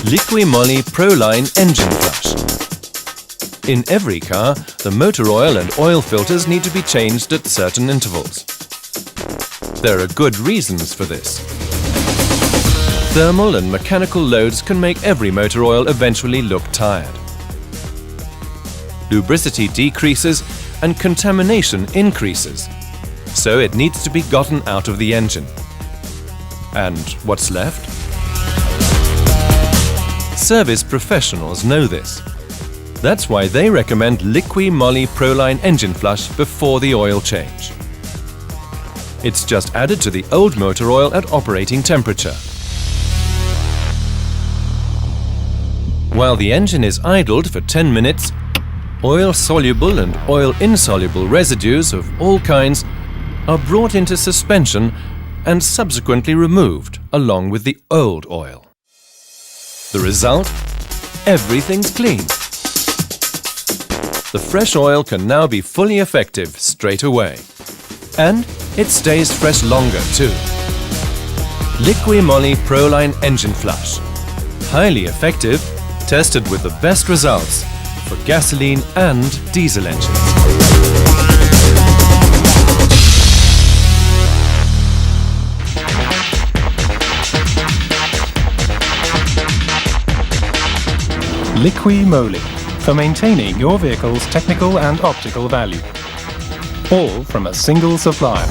LIQUI MOLY Proline Engine Flush. In every car, the motor oil and oil filters need to be changed at certain intervals. There are good reasons for this. Thermal and mechanical loads can make every motor oil eventually look tired. Lubricity decreases and contamination increases, so it needs to be gotten out of the engine. And what's left? Service professionals know this. That's why they recommend LIQUI MOLY Proline Engine Flush before the oil change. It's just added to the old motor oil at operating temperature. While the engine is idled for 10 minutes, oil-soluble and oil-insoluble residues of all kinds are brought into suspension and subsequently removed along with the old oil. The result? Everything's clean. The fresh oil can now be fully effective straight away. And it stays fresh longer too. LIQUI MOLY Proline Engine Flush. Highly effective, tested with the best results for gasoline and diesel engines. LIQUI MOLY, for maintaining your vehicle's technical and optical value. All from a single supplier.